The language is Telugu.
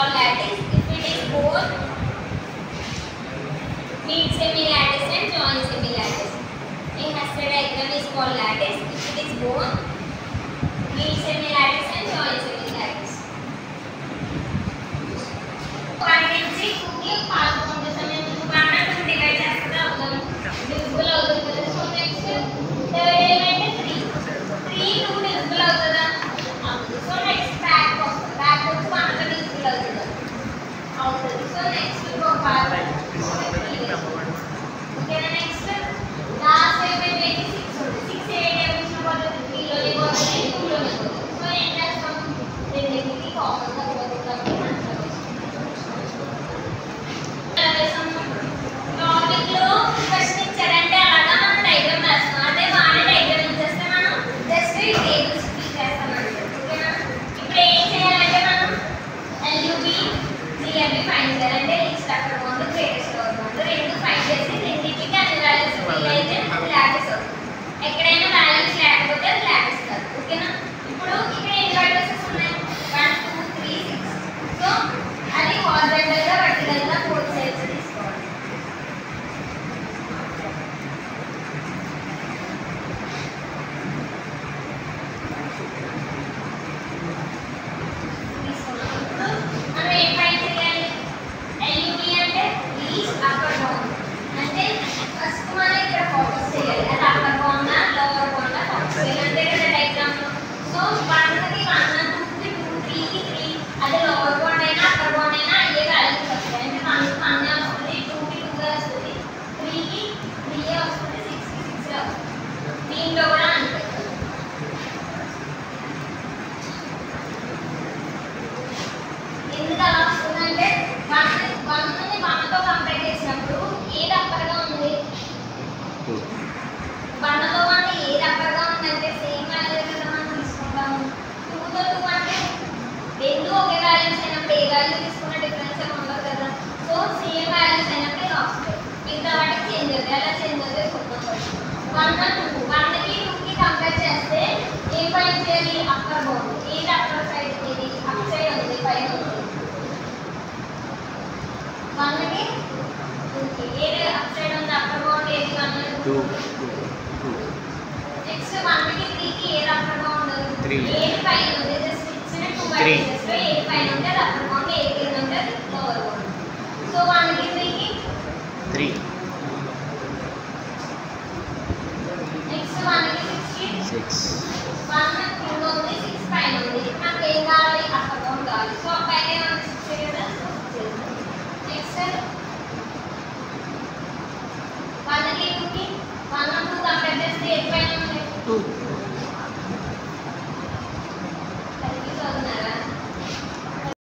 called lattice. If it is both meet semi-lattice and join semi-lattice. A Hester diagram is called lattice. If it is both meet semi-lattice and join semi-lattice. One can see two की पास होने समय में दुकान में तुम डिवाइड करते हो तो divisible होता है. So next third element is 3. 3 2 divisible होता है. So next back को one का divisible होता है. So next go back. Okay, next last element 86 होता है. 6 8 है उसमें बोलते हैं 3 लोग बोलते हैं 2 लोग बोलते हैं. So end up हम देखने की कॉमन का होता है. టాపిక్ లో ఫస్ట్ ఇచ్చారంటే అలాగా మనం డయాగ్రామ్ రాస్తాం. అదే వాడే డయాగ్రామ్ ఇచ్చేస్తే మనం జస్ట్ ఈ టేబుల్స్ ఫిల్ చేస్తామండి. ఓకేనా? ఇప్పుడు ఏం చేయాలంటే మనం ఎల్యుబి సిఆర్బి ఫైండ్ చేయాలంటే లీస్ట్ అక్కడ బాండ్ గ్రేటెస్ట్ లోవర్ బాండ్ రెండు ఫైండ్ చేసి రెండింటికి అన్ని వాల్యూస్ ఫిల్ అయితే అది లాటిస్ అవుతుంది. ఎక్కడైనా వాల్యూస్ లేకపోతే అది లాటిస్ కాదు. ఓకేనా? ఇప్పుడు ఇక్కడ ఎన్ని వాల్యూస్ ఉన్నాయి? 1 2 3 6. సో అది హారిజాంటల్ గా వర్టికల్ గా 4 సైడ్స్ తీసుకోవాలి. మనం ఏం ఫైండ్ చేయాలి? ఎల్యుబి అంటే లీస్ట్ అప్పర్ బౌండ్. అంటే ఫస్ట్ మనం ఇక్కడ ఫోకస్ చేయాలి. అది upper bound lower bound focus చేయాలి. అంతే కదా డయాగ్రామ్ లో. సో 1 కి 1 2 కి 2 3 కి 3 అది లోవర్ బౌండ్ అయినా అప్పర్ బౌండ్ అయినా అయ్యే వాల్యూస్ వస్తాయి. అంటే 1 కి 1 వస్తుంది, 2 కి 2 వస్తుంది, 3 కి 3 వస్తుంది, 6 కి 6 వస్తుంది. దీంట్లో కూడా అంతే. ఎందుకు అలా వస్తుందంటే 1 ని 1 తో కంపేర్ చేసినప్పుడు ఏది అప్పర్గా ఉంది? 1 తో 1 ఏది అప్పర్గా ఉందంటే సేమ్ వాల్యూ కదా మనం తీసుకుంటాము. 2 తో 2 అంటే రెండు ఒకే వాల్యూస్ అయినప్పుడు ఏ వాల్యూ తీసుకున్న డిఫరెన్స్ ఏమి ఉండదు కదా. సో సేమ్ వాల్యూస్ అయినప్పుడు ఇలా వస్తాయి. మిగతా వాటికి చేంజ్ అవుతాయి. అలా చేంజ్ అవుతాయి చూద్దాం. 1 2 1 కి 2 కి కంపేర్ చేస్తే ఏం ఫైండ్ చేయాలి? Upper bound. ఏది అప్పర్ సైడ్? ఏది అప్ సైడ్ ఉంది, పైన ఉంది. 1 కి 2 కి ఏది అప్ సైడ్ ఉంది? అప్పర్ బౌండ్ ఏది? 1 2. నెక్స్ట్ 1 కి 3 కి ఏది అప్పర్ బౌండ్? 3. ఏది పైన ఉంది? జస్ట్ ఇచ్చిన 2 వాల్యూస్ లో ఏది పైన ఉంటే అది అప్పర్ బౌండ్, ఏది కింద ఉంటే అది లోవర్ బౌండ్. సో 1 కి 3 కి 3. నెక్స్ట్ 1 కి 6 కి 6. 1 కింద ఉంది, 6 పైన ఉంది. మనకి ఏం కావాలి? అప్పర్ బౌండ్ కావాలి. సో పైన ఏమన్నా 6 కదా. నెక్స్ట్ 1 కి 2 కి 1 2 కంపేర్ చేస్తే ఏది పైన ఉంది? 2.